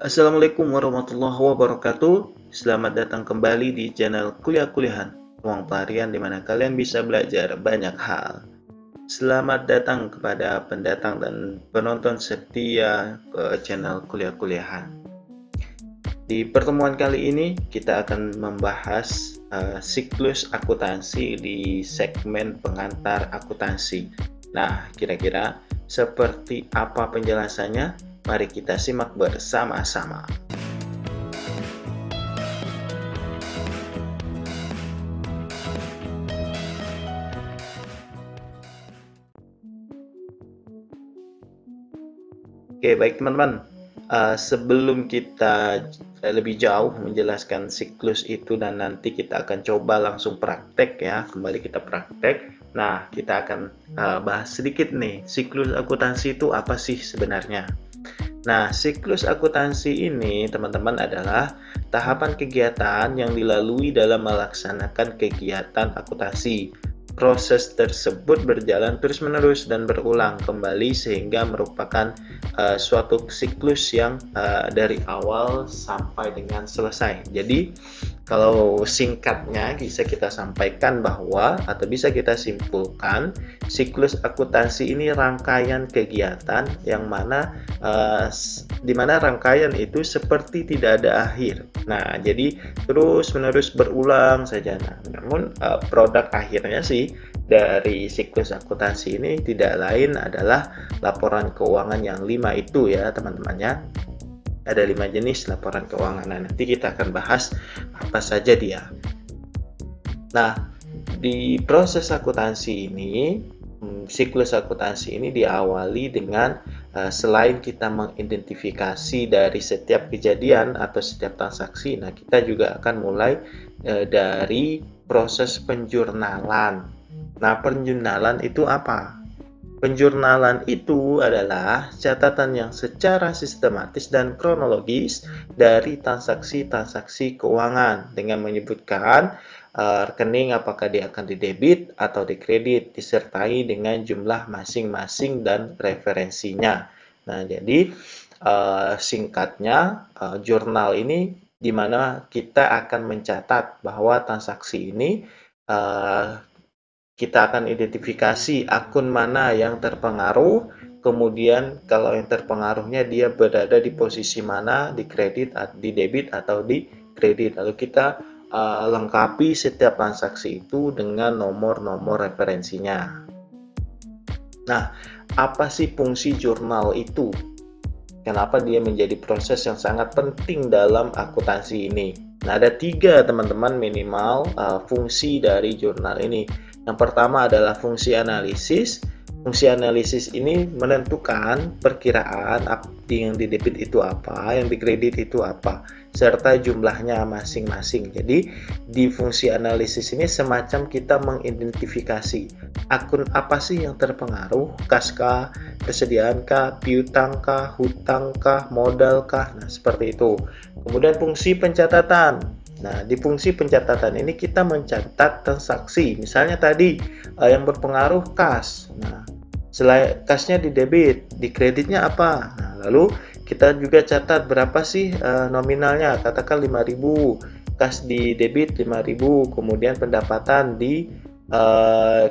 Assalamualaikum warahmatullahi wabarakatuh. Selamat datang kembali di channel Kuliah-Kuliahan, ruang pelarian di mana kalian bisa belajar banyak hal. Selamat datang kepada pendatang dan penonton setia ke channel Kuliah-Kuliahan. Di pertemuan kali ini kita akan membahas siklus akuntansi di segmen pengantar akuntansi. Nah, kira-kira seperti apa penjelasannya? Mari kita simak bersama-sama. Oke, baik teman-teman. Sebelum kita lebih jauh menjelaskan siklus itu dan nanti kita akan coba langsung praktek ya, kembali kita praktek. Nah, kita akan bahas sedikit nih, siklus akuntansi itu apa sih sebenarnya? Nah, siklus akuntansi ini teman-teman adalah tahapan kegiatan yang dilalui dalam melaksanakan kegiatan akuntansi. Proses tersebut berjalan terus-menerus dan berulang kembali sehingga merupakan suatu siklus yang dari awal sampai dengan selesai. Jadi, kalau singkatnya bisa kita sampaikan bahwa atau bisa kita simpulkan, siklus akuntansi ini rangkaian kegiatan yang mana di mana rangkaian itu seperti tidak ada akhir. Nah, jadi terus-menerus berulang saja. Nah, namun produk akhirnya sih dari siklus akuntansi ini tidak lain adalah laporan keuangan yang 5 itu ya teman-temannya. Ada 5 jenis laporan keuangan. Nah, nanti kita akan bahas apa saja dia. Nah, di proses akuntansi ini, siklus akuntansi ini diawali dengan selain kita mengidentifikasi dari setiap kejadian atau setiap transaksi, nah kita juga akan mulai dari proses penjurnalan. Nah, penjurnalan itu apa? Penjurnalan itu adalah catatan yang secara sistematis dan kronologis dari transaksi-transaksi keuangan dengan menyebutkan rekening apakah dia akan didebit atau dikredit disertai dengan jumlah masing-masing dan referensinya. Nah, jadi singkatnya jurnal ini di mana kita akan mencatat bahwa transaksi ini kita akan identifikasi akun mana yang terpengaruh, kemudian kalau yang terpengaruhnya dia berada di posisi mana, di kredit, di debit atau di kredit. Lalu kita lengkapi setiap transaksi itu dengan nomor-nomor referensinya. Nah, apa sih fungsi jurnal itu? Kenapa dia menjadi proses yang sangat penting dalam akuntansi ini? Nah, ada 3 teman-teman minimal fungsi dari jurnal ini. Yang pertama adalah fungsi analisis. Fungsi analisis ini menentukan perkiraan yang di debit itu apa, yang di kredit itu apa, serta jumlahnya masing-masing. Jadi di fungsi analisis ini semacam kita mengidentifikasi akun apa sih yang terpengaruh, kas kah, persediaan kah, piutang kah, hutang kah, modal kah. Nah, seperti itu. Kemudian fungsi pencatatan. Nah, di fungsi pencatatan ini kita mencatat transaksi. Misalnya tadi yang berpengaruh kas. Nah, selain kasnya di debit, di kreditnya apa? Nah, lalu kita juga catat berapa sih nominalnya. Katakan 5.000, kas di debit 5.000, kemudian pendapatan di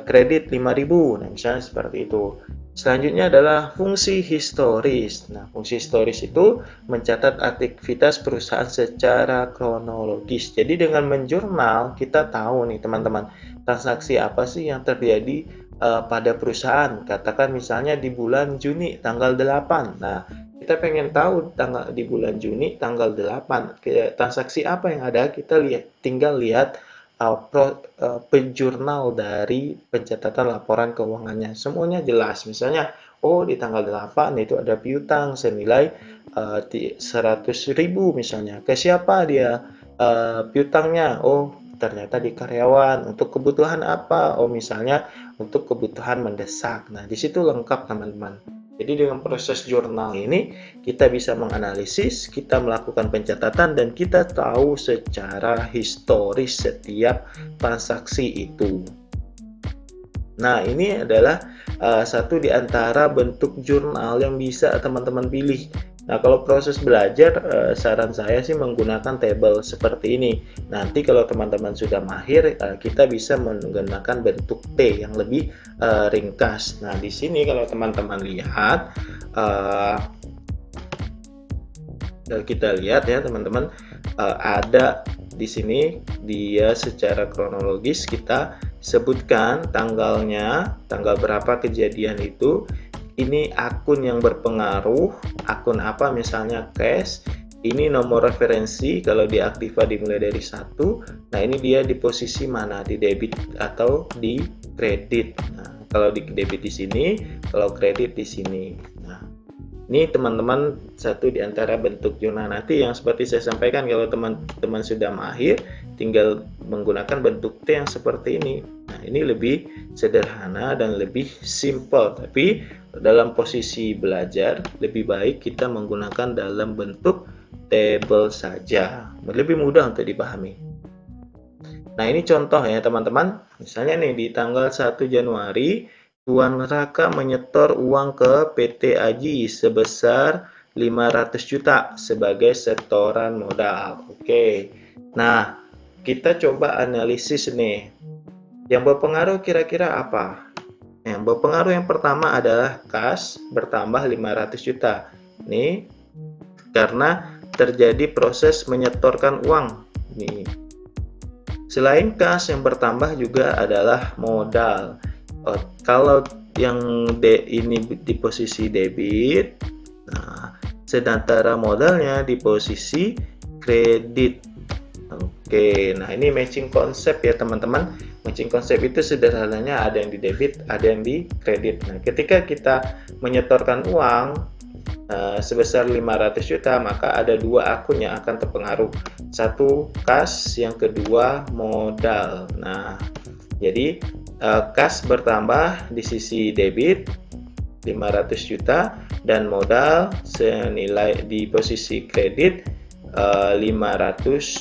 kredit 5.000. Nah, misalnya seperti itu. Selanjutnya adalah fungsi historis. Nah, fungsi historis itu mencatat aktivitas perusahaan secara kronologis. Jadi dengan menjurnal kita tahu nih teman-teman, transaksi apa sih yang terjadi pada perusahaan. Katakan misalnya di bulan Juni tanggal 8. Nah, kita pengen tahu di bulan Juni tanggal 8 transaksi apa yang ada, kita tinggal lihat penjurnal dari pencatatan laporan keuangannya. Semuanya jelas. Misalnya, oh di tanggal 8 itu ada piutang senilai 100.000 misalnya. Ke siapa dia piutangnya? Oh, ternyata di karyawan. Untuk kebutuhan apa? Oh, misalnya untuk kebutuhan mendesak. Nah, di situ lengkap teman-teman. Jadi dengan proses jurnal ini kita bisa menganalisis, kita melakukan pencatatan dan kita tahu secara historis setiap transaksi itu. Nah, ini adalah satu di antara bentuk jurnal yang bisa teman-teman pilih. Nah, kalau proses belajar, saran saya sih menggunakan tabel seperti ini. Nanti kalau teman-teman sudah mahir, kita bisa menggunakan bentuk T yang lebih ringkas. Nah, di sini kalau teman-teman lihat, uh, kita lihat ya teman-teman, ada di sini dia secara kronologis kita sebutkan tanggalnya, tanggal berapa kejadian itu, ini akun yang berpengaruh, akun apa misalnya cash, ini nomor referensi kalau di Aktiva dimulai dari 1. Nah, ini dia di posisi mana, di debit atau di kredit. Nah, kalau di debit di sini, kalau kredit di sini. Nah, ini teman-teman satu di antara bentuk jurnal. Nanti yang seperti saya sampaikan, kalau teman-teman sudah mahir, tinggal menggunakan bentuk T yang seperti ini. Nah, ini lebih sederhana dan lebih simple. Tapi dalam posisi belajar, lebih baik kita menggunakan dalam bentuk table saja. Lebih mudah untuk dipahami. Nah, ini contoh ya teman-teman. Misalnya nih di tanggal 1 Januari, Tuan Raka menyetor uang ke PT Aji sebesar 500 juta sebagai setoran modal. Oke. Nah, kita coba analisis nih. Yang berpengaruh kira-kira apa? Yang berpengaruh yang pertama adalah kas bertambah 500 juta. Nih, karena terjadi proses menyetorkan uang. Nih. Selain kas yang bertambah juga adalah modal. Kalau yang ini di posisi debit, nah sedangkan modalnya di posisi kredit. Oke, nah ini matching konsep ya teman-teman. Matching konsep itu sederhananya ada yang di debit, ada yang di kredit. Nah, ketika kita menyetorkan uang sebesar 500 juta, maka ada dua akun yang akan terpengaruh. Satu kas, yang kedua modal. Nah, jadi kas bertambah di sisi debit 500 juta dan modal senilai di posisi kredit 500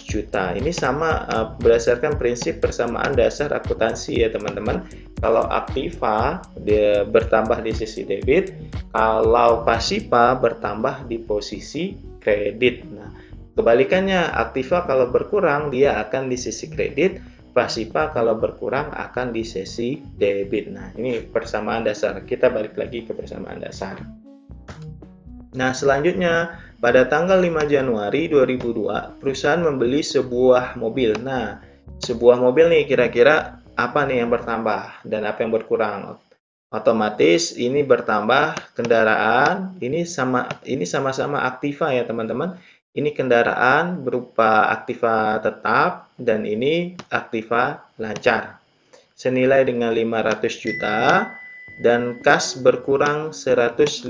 juta. Ini sama berdasarkan prinsip persamaan dasar akuntansi ya teman-teman. Kalau Aktiva dia bertambah di sisi debit, kalau Pasipa bertambah di posisi kredit. Nah, kebalikannya Aktiva kalau berkurang dia akan di sisi kredit, Pasipa kalau berkurang akan di sisi debit. Nah, ini persamaan dasar. Kita balik lagi ke persamaan dasar. Nah, selanjutnya pada tanggal 5 Januari 2002, perusahaan membeli sebuah mobil. Nah, sebuah mobil nih kira-kira apa nih yang bertambah dan apa yang berkurang? Otomatis ini bertambah kendaraan, ini sama-sama Aktiva ya teman-teman. Ini kendaraan berupa Aktiva tetap dan ini Aktiva lancar. Senilai dengan 500 juta dan kas berkurang 150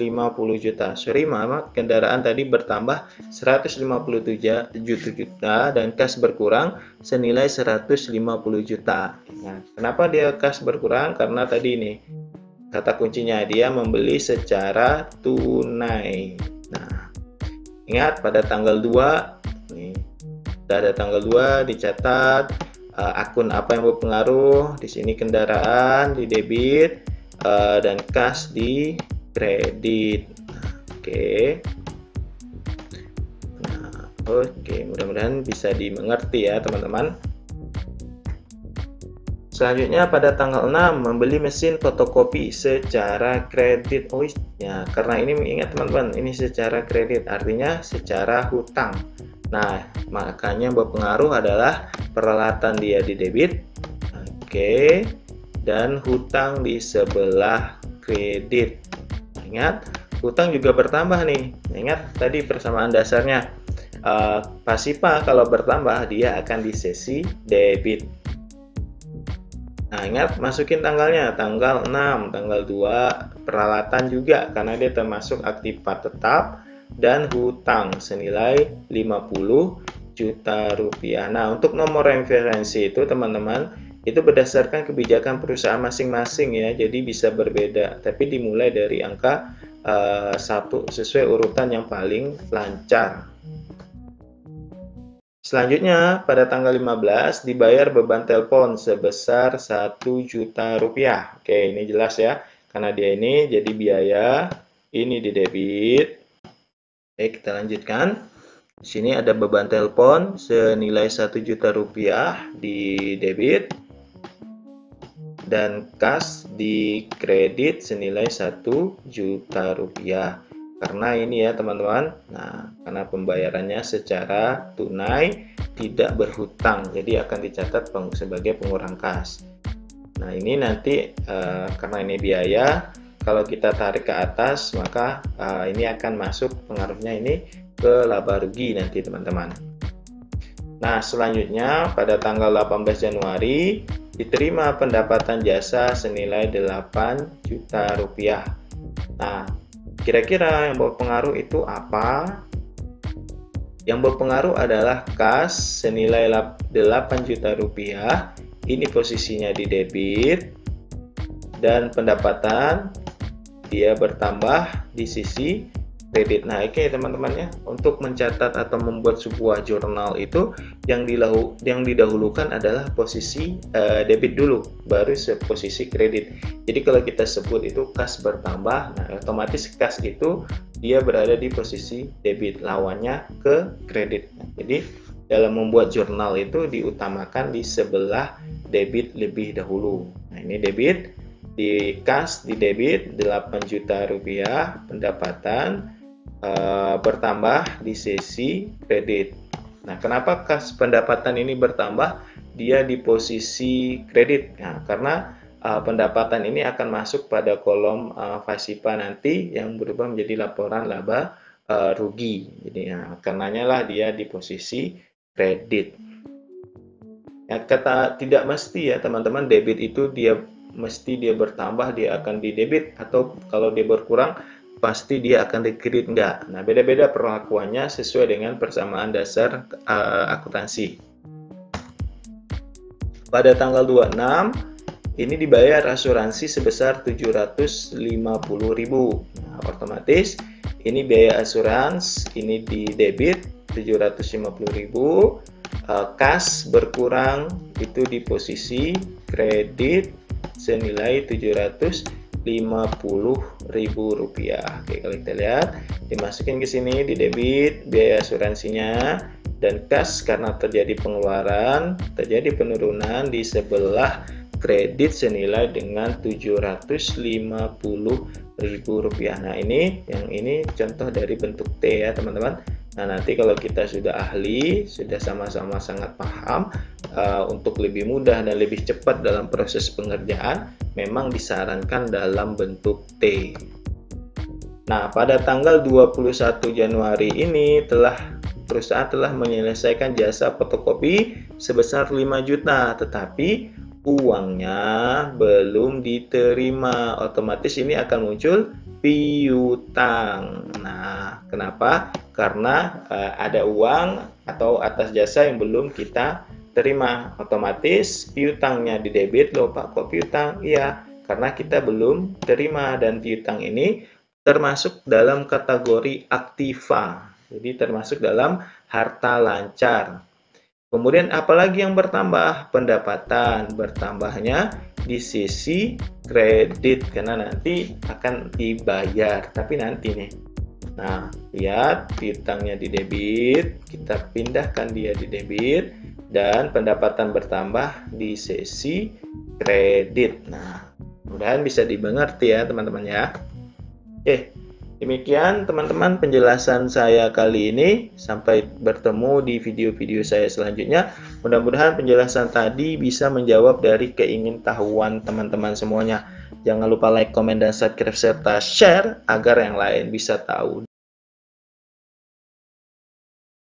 juta. Sorry, maaf, kendaraan tadi bertambah 157 juta dan kas berkurang senilai 150 juta. Nah, kenapa dia kas berkurang? Karena tadi ini kata kuncinya dia membeli secara tunai. Nah, ingat pada tanggal 2 nih, ada tanggal 2 dicatat akun apa yang berpengaruh. Di sini kendaraan di debit dan kas di kredit. Oke. Nah, oke, mudah-mudahan bisa dimengerti ya teman-teman. Selanjutnya pada tanggal 6 membeli mesin fotokopi secara kredit. Oh ya, karena ini ingat teman-teman, ini secara kredit artinya secara hutang. Nah, makanya berpengaruh adalah peralatan dia di debit. Oke. Dan hutang di sebelah kredit. Ingat, hutang juga bertambah nih. Ingat tadi persamaan dasarnya. Pasipa kalau bertambah dia akan di sesi debit. Nah, ingat masukin tanggalnya, tanggal 6, tanggal 2, peralatan juga karena dia termasuk Aktiva tetap dan hutang senilai 50 juta rupiah. Nah, untuk nomor referensi itu teman-teman itu berdasarkan kebijakan perusahaan masing-masing ya, jadi bisa berbeda, tapi dimulai dari angka 1 sesuai urutan yang paling lancar. Selanjutnya pada tanggal 15 dibayar beban telepon sebesar 1 juta rupiah. Oke, ini jelas ya, karena dia ini jadi biaya, ini di debit, Oke, kita lanjutkan. Di sini ada beban telepon senilai 1 juta rupiah di debit dan kas di kredit senilai 1 juta rupiah. Karena ini ya teman-teman, nah karena pembayarannya secara tunai tidak berhutang, jadi akan dicatat sebagai pengurang kas. Nah ini nanti karena ini biaya, kalau kita tarik ke atas maka ini akan masuk pengaruhnya ini ke laba rugi nanti teman-teman. Nah selanjutnya pada tanggal 18 Januari diterima pendapatan jasa senilai 8 juta rupiah. Nah kira-kira yang berpengaruh itu apa? Yang berpengaruh adalah kas senilai 8 juta rupiah. Ini posisinya di debit dan pendapatan dia bertambah di sisi kredit. Nah, oke teman-teman ya, untuk mencatat atau membuat sebuah jurnal itu yang didahulukan adalah posisi debit dulu, baru posisi kredit. Jadi kalau kita sebut itu kas bertambah, nah otomatis kas itu dia berada di posisi debit, lawannya ke kredit. Nah, jadi dalam membuat jurnal itu diutamakan di sebelah debit lebih dahulu. Nah, ini debit, di kas di debit 8 juta rupiah pendapatan bertambah di sisi kredit. Nah, kenapa kas pendapatan ini bertambah? Dia di posisi kredit. Nah, karena pendapatan ini akan masuk pada kolom FASIPA nanti yang berubah menjadi laporan laba rugi. Jadi, karenanya lah dia di posisi kredit. Ya, kata tidak mesti ya teman-teman, debit itu dia mesti dia bertambah dia akan di debit, atau kalau dia berkurang pasti dia akan di kredit, enggak. Nah beda-beda perlakuannya sesuai dengan persamaan dasar akuntansi. Pada tanggal 26 ini dibayar asuransi sebesar 750.000. Nah, otomatis ini biaya asuransi ini di debit 750.000, kas berkurang itu di posisi kredit senilai 750.000 rupiah. Oke, kalau kita lihat dimasukin ke sini di debit biaya asuransinya, dan kas karena terjadi pengeluaran, terjadi penurunan di sebelah kredit senilai dengan 750.000 rupiah. Nah ini yang ini contoh dari bentuk T ya teman-teman. Nah nanti kalau kita sudah ahli, sudah sama-sama sangat paham, untuk lebih mudah dan lebih cepat dalam proses pengerjaan, memang disarankan dalam bentuk T. Nah pada tanggal 21 Januari ini perusahaan telah menyelesaikan jasa fotokopi sebesar 5 juta, tetapi uangnya belum diterima. Otomatis ini akan muncul piutang. Nah, kenapa? Karena ada uang atau atas jasa yang belum kita terima. Otomatis piutangnya di debit. Loh Pak, kok piutang? Iya, karena kita belum terima, dan piutang ini termasuk dalam kategori aktiva. Jadi termasuk dalam harta lancar. Kemudian apalagi yang bertambah? Pendapatan. Bertambahnya di sisi kredit karena nanti akan dibayar, tapi nanti nih. Nah, lihat piutangnya di debit, kita pindahkan dia di debit, dan pendapatan bertambah di sisi kredit. Nah, mudah-mudahan bisa dimengerti ya teman-teman ya. Oke. Demikian teman-teman penjelasan saya kali ini. Sampai bertemu di video-video saya selanjutnya. Mudah-mudahan penjelasan tadi bisa menjawab dari keingintahuan teman-teman semuanya. Jangan lupa like, komen, dan subscribe serta share agar yang lain bisa tahu.